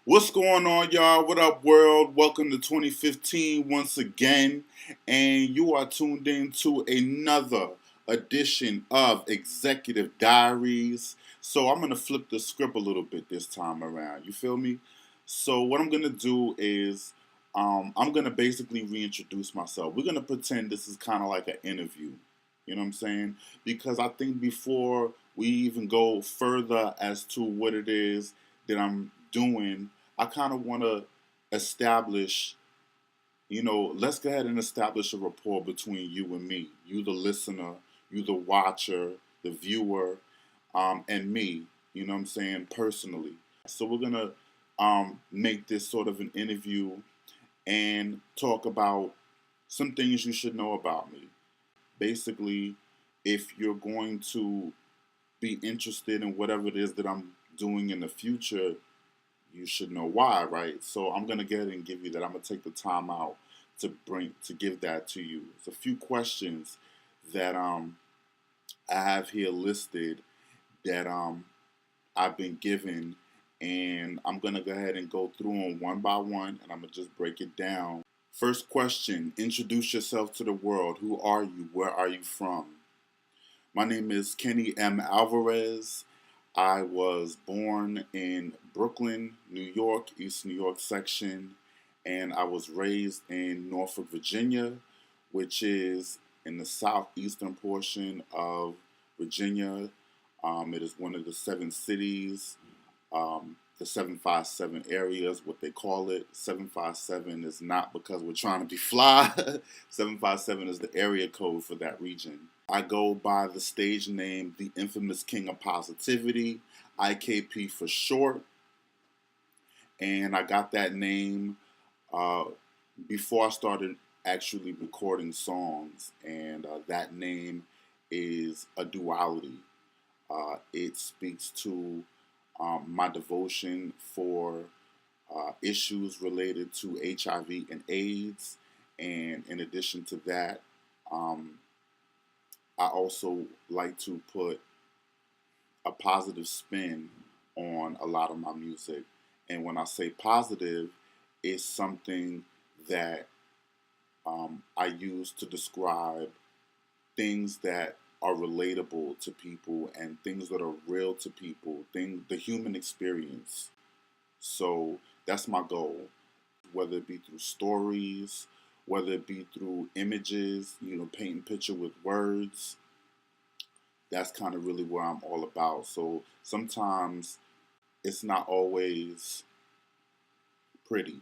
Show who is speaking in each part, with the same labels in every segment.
Speaker 1: What's going on, y'all? What up, world? Welcome to 2015 once again, and you are tuned in to another edition of Executive Diaries. So I'm gonna flip the script a little bit this time around. You feel me? So what I'm gonna do is, I'm gonna basically reintroduce myself. We're gonna pretend this is kind of like an interview. You know what I'm saying? Because I think before we even go further as to what it is that I'm doing, I kind of want to establish, let's go ahead and establish a rapport between you and me. You, the listener, you, the watcher, the viewer, and me, you know what I'm saying, personally. So we're going to make this sort of an interview and talk about some things you should know about me. Basically, if you're going to be interested in whatever it is that I'm doing in the future, you should know why, right? So I'm gonna get ahead and give you that. I'm gonna take the time out to give that to you. It's a few questions that I have here listed that I've been given, and I'm gonna go ahead and go through them one by one, and I'm gonna just break it down. First question: introduce yourself to the world. Who are you? Where are you from? My name is Kenny M. Alvarez. I was born in Brooklyn, New York, East New York section, and I was raised in Norfolk, Virginia, which is in the southeastern portion of Virginia. It is one of the seven cities, the 757 areas, what they call it. 757 is not because we're trying to be fly. 757 is the area code for that region. I go by the stage name, the infamous King of Positivity, I.K.P for short. And I got that name uh, before I started actually recording songs. And that name is a duality. It speaks to my devotion for issues related to HIV and AIDS. And in addition to that, I also like to put a positive spin on a lot of my music. And when I say positive, it's something that I use to describe things that are relatable to people and things that are real to people, the human experience. So that's my goal, whether it be through stories, whether it be through images, painting picture with words. That's kind of really what I'm all about. So sometimes it's not always pretty.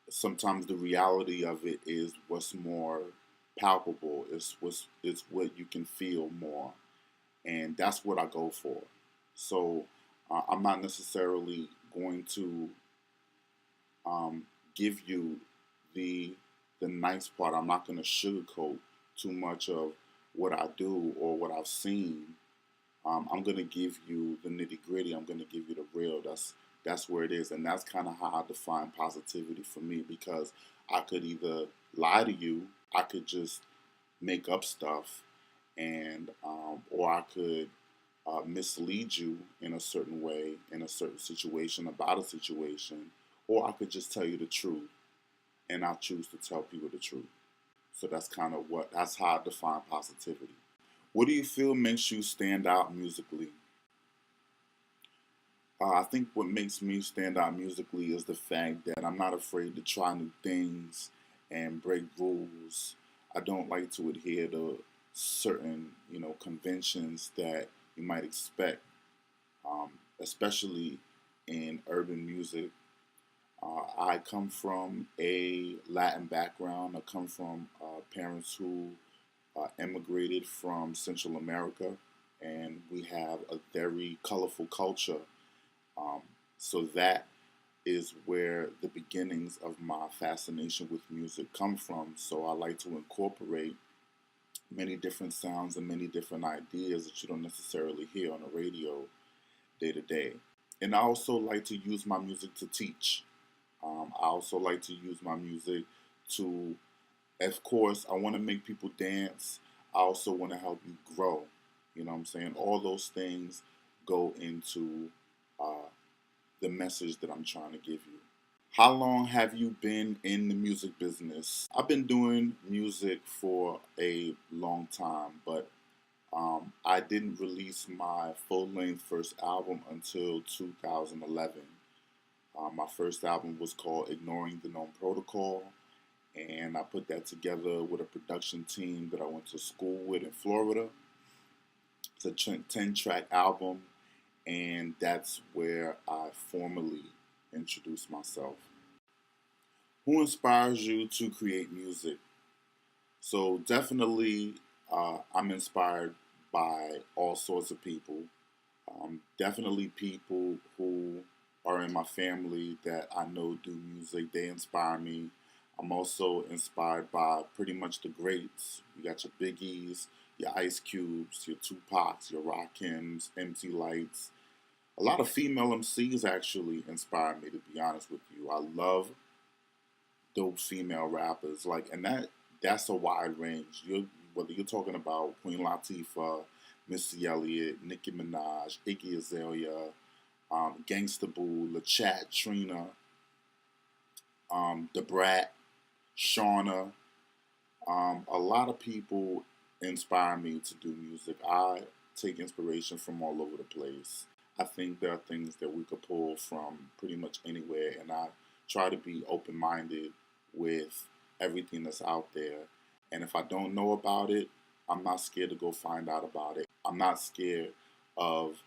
Speaker 1: Sometimes the reality of it is what's more palpable. It's what you can feel more, and that's what I go for. So I'm not necessarily going to give you the nice part. I'm not going to sugarcoat too much of what I do or what I've seen. I'm going to give you the nitty gritty. I'm going to give you the real. That's where it is, and that's kind of how I define positivity for me. Because I could either lie to you, I could just make up stuff, and or I could mislead you in a certain way, in a certain situation, about a situation, or I could just tell you the truth, and I choose to tell people the truth. So that's how I define positivity. What do you feel makes you stand out musically? I think what makes me stand out musically is the fact that I'm not afraid to try new things and break rules. I don't like to adhere to certain, conventions that you might expect, um, especially in urban music. I come from a Latin background. I come from parents who immigrated from Central America, and we have a very colorful culture. Um, so that is where the beginnings of my fascination with music come from. So I like to incorporate many different sounds and many different ideas that you don't necessarily hear on the radio day to day. And I also like to use my music to teach. I also like to use my music to, of course, I want to make people dance. I also want to help you grow. You know what I'm saying? All those things go into uh, the message that I'm trying to give you. How long have you been in the music business? I've been doing music for a long time, but I didn't release my full length first album until 2011. My first album was called Ignoring the Known Protocol, and I put that together with a production team that I went to school with in Florida. It's a 10-track album, and that's where I formally introduced myself. Who inspires you to create music? So, definitely, I'm inspired by all sorts of people. Definitely people who are in my family that I know do music. They inspire me. I'm also inspired by pretty much the greats. You got your Biggies, your Ice Cubes, your Tupacs, your Rakims, MC Lights. A lot of female MCs actually inspire me, to be honest with you. I love dope female rappers, and that's a wide range. Whether you're talking about Queen Latifah, Missy Elliott, Nicki Minaj, Iggy Azalea, Gangsta Boo, LaChat, Trina, Da Brat, Shauna. A lot of people inspire me to do music. I take inspiration from all over the place. I think there are things that we could pull from pretty much anywhere, and I try to be open minded with everything that's out there. And if I don't know about it, I'm not scared to go find out about it. I'm not scared of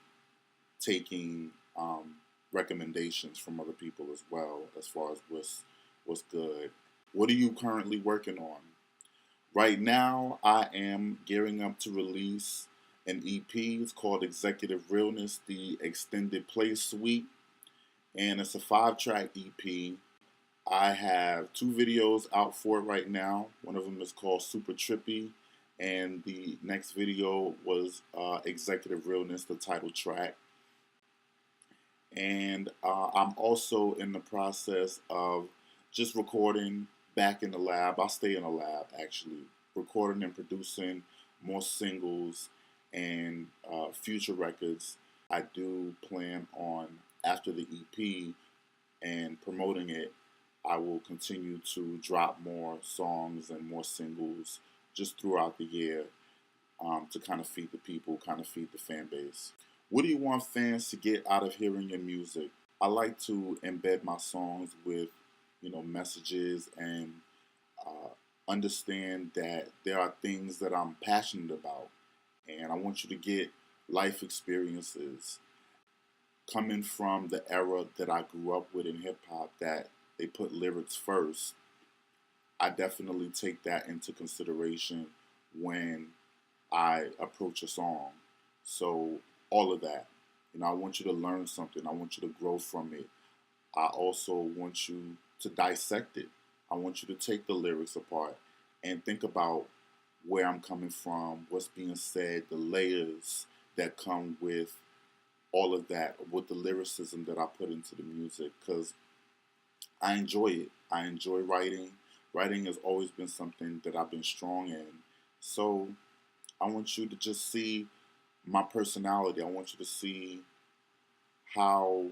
Speaker 1: taking recommendations from other people as well, as far as what's good. What are you currently working on? Right now, I am gearing up to release an EP. It's called Executive Realness, the Extended Play Suite, and it's a 5-track EP. I have 2 videos out for it right now. One of them is called Super Trippy, and the next video was Executive Realness, the title track. And I'm also in the process of just recording back in the lab. I stay in the lab actually, recording and producing more singles and future records. I do plan on, after the EP and promoting it, I will continue to drop more songs and more singles just throughout the year, to kind of feed the people, kind of feed the fan base. What do you want fans to get out of hearing your music? I like to embed my songs with, messages, and uh, understand that there are things that I'm passionate about, and I want you to get life experiences coming from the era that I grew up with in hip hop, that they put lyrics first. I definitely take that into consideration when I approach a song. So all of that, I want you to learn something. I want you to grow from it. I also want you to dissect it. I want you to take the lyrics apart and think about where I'm coming from, what's being said, the layers that come with all of that, with the lyricism that I put into the music, because I enjoy it. I enjoy writing. Writing has always been something that I've been strong in. So I want you to just see my personality. I want you to see how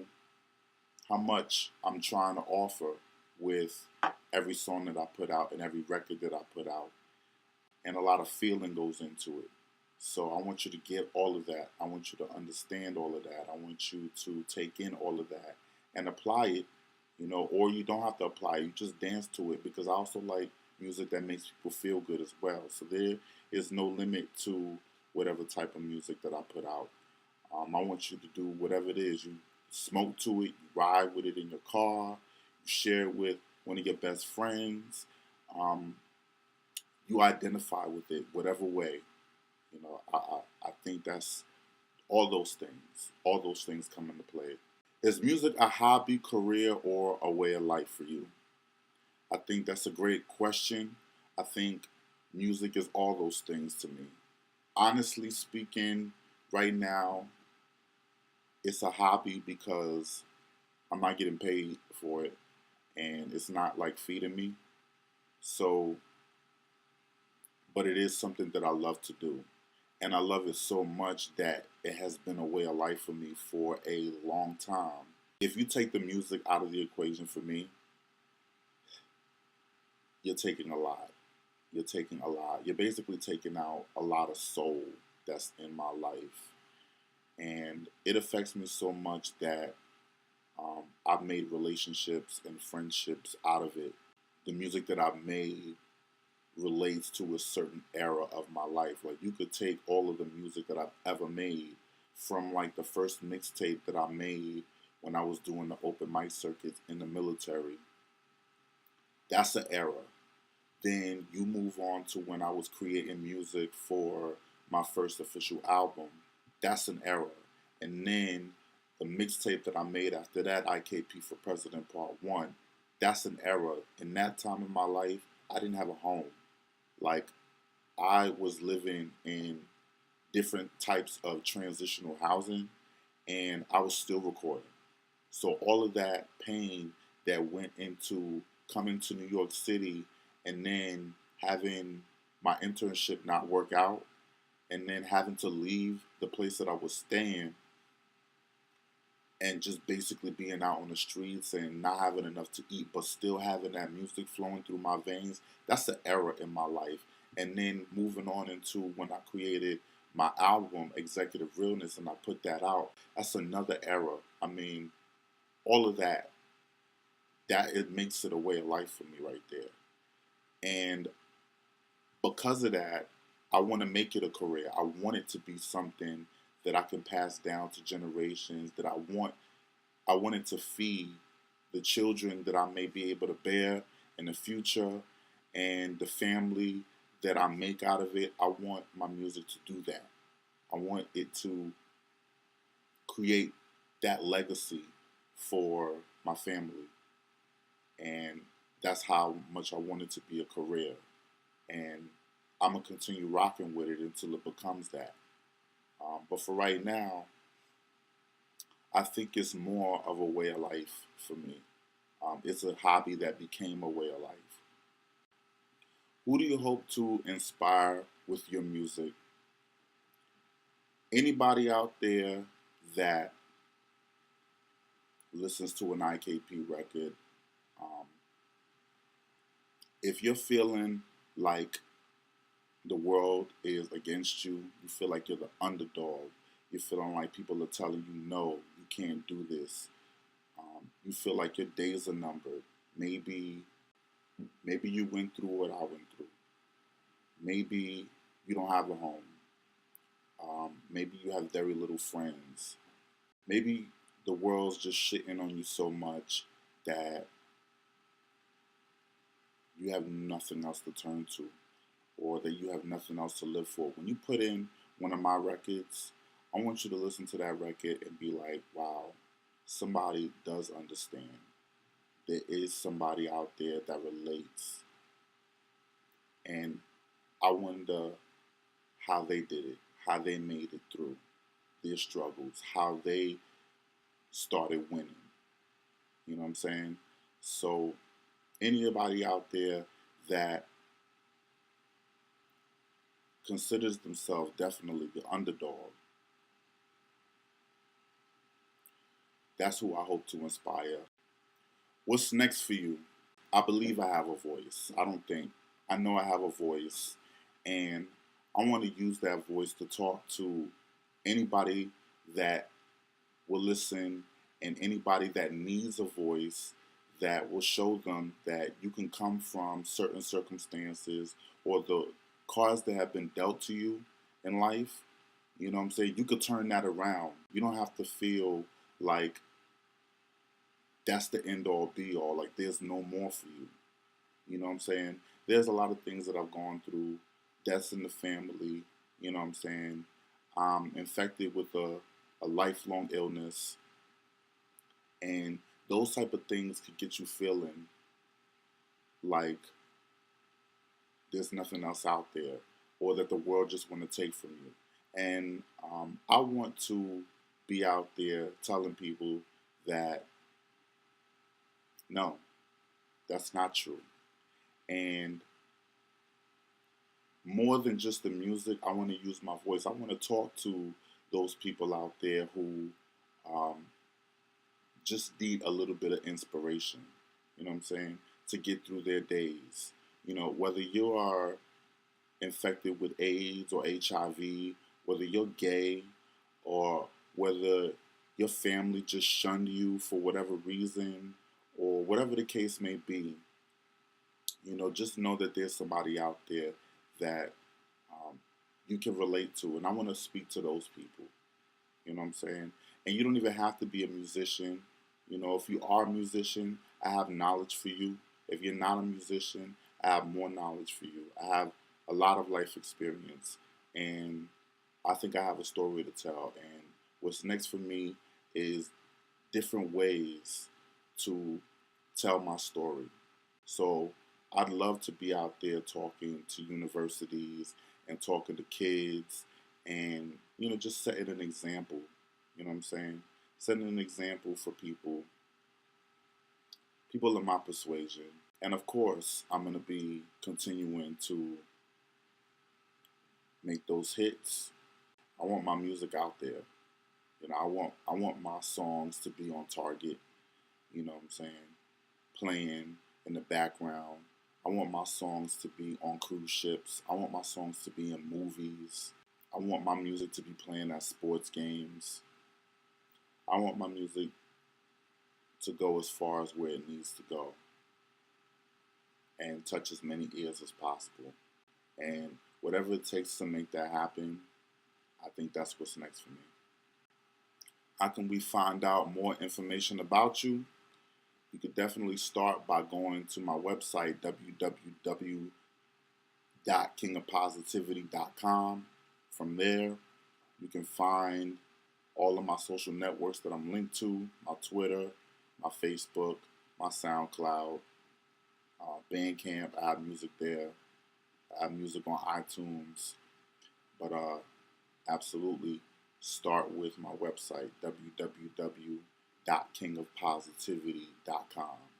Speaker 1: much I'm trying to offer with every song that I put out and every record that I put out. And a lot of feeling goes into it. So I want you to get all of that. I want you to understand all of that. I want you to take in all of that and apply it, or you don't have to apply it. You just dance to it, because I also like music that makes people feel good as well. So there is no limit to whatever type of music that I put out. I want you to do whatever it is. You smoke to it, you ride with it in your car, you share it with one of your best friends. Um, you identify with it, whatever way. I think that's all those things. All those things come into play. Is music a hobby, career, or a way of life for you? I think that's a great question. I think music is all those things to me. Honestly speaking, right now, it's a hobby because I'm not getting paid for it, and it's not like feeding me. So, but it is something that I love to do. And I love it so much that it has been a way of life for me for a long time. If you take the music out of the equation for me, you're taking a lot. You're taking a lot. You're basically taking out a lot of soul that's in my life. And it affects me so much that I've made relationships and friendships out of it. The music that I've made relates to a certain era of my life. Like you could take all of the music that I've ever made from like the first mixtape that I made when I was doing the open mic circuits in the military. That's an era. Then you move on to when I was creating music for my first official album. That's an era. And then the mixtape that I made after that, I.K.P for President Part 1, that's an era. In that time in my life, I didn't have a home. Like, I was living in different types of transitional housing, and I was still recording. So all of that pain that went into coming to New York City and then having my internship not work out and then having to leave the place that I was staying and just basically being out on the streets and not having enough to eat, but still having that music flowing through my veins, that's an era in my life. And then moving on into when I created my album, Executive Realness, and I put that out, that's another era. I mean, all of that, that it makes it a way of life for me right there. And because of that, I want to make it a career. I want it to be something that I can pass down to generations, that I want it to feed the children that I may be able to bear in the future and the family that I make out of it. I want my music to do that. I want it to create that legacy for my family. And that's how much I want it to be a career. And I'm going to continue rocking with it until it becomes that. But for right now, I think it's more of a way of life for me. It's a hobby that became a way of life. Who do you hope to inspire with your music? Anybody out there that listens to an I.K.P record, um, if you're feeling like the world is against you, you feel like you're the underdog, you're feeling like people are telling you, no, you can't do this, you feel like your days are numbered, maybe you went through what I went through, maybe you don't have a home, maybe you have very little friends, maybe the world's just shitting on you so much that you have nothing else to turn to, or that you have nothing else to live for. When you put in one of my records, I want you to listen to that record and be like, wow, somebody does understand. There is somebody out there that relates. And I wonder how they did it, how they made it through their struggles, how they started winning. You know what I'm saying? So, anybody out there that considers themselves definitely the underdog, that's who I hope to inspire. What's next for you? I believe I have a voice. I don't think. I know I have a voice. And I want to use that voice to talk to anybody that will listen and anybody that needs a voice that will show them that you can come from certain circumstances or the cards that have been dealt to you in life. You know what I'm saying? You could turn that around. You don't have to feel like that's the end all be all. Like there's no more for you. You know what I'm saying? There's a lot of things that I've gone through. Deaths in the family. You know what I'm saying? I'm infected with a lifelong illness. And those type of things could get you feeling like there's nothing else out there or that the world just want to take from you. And I want to be out there telling people that no, that's not true. And more than just the music, I want to use my voice. I want to talk to those people out there who um, just need a little bit of inspiration, you know what I'm saying, to get through their days. You know, whether you are infected with AIDS or HIV, whether you're gay, or whether your family just shunned you for whatever reason, or whatever the case may be, you know, just know that there's somebody out there that um, you can relate to. And I want to speak to those people. You know what I'm saying? And you don't even have to be a musician. You know, if you are a musician, I have knowledge for you. If you're not a musician, I have more knowledge for you. I have a lot of life experience. And I think I have a story to tell. And what's next for me is different ways to tell my story. So I'd love to be out there talking to universities and talking to kids and, you know, just setting an example. You know what I'm saying? Setting an example for people of my persuasion. And of course, I'm going to be continuing to make those hits. I want my music out there. You know, I want my songs to be on target, you know what I'm saying? Playing in the background. I want my songs to be on cruise ships. I want my songs to be in movies. I want my music to be playing at sports games. I want my music to go as far as where it needs to go and touch as many ears as possible. And whatever it takes to make that happen, I think that's what's next for me. How can we find out more information about you? You could definitely start by going to my website, www.kingofpositivity.com. From there, you can find all of my social networks that I'm linked to, my Twitter, my Facebook, my SoundCloud, Bandcamp. I have music there. I have music on iTunes. But absolutely start with my website, www.kingofpositivity.com.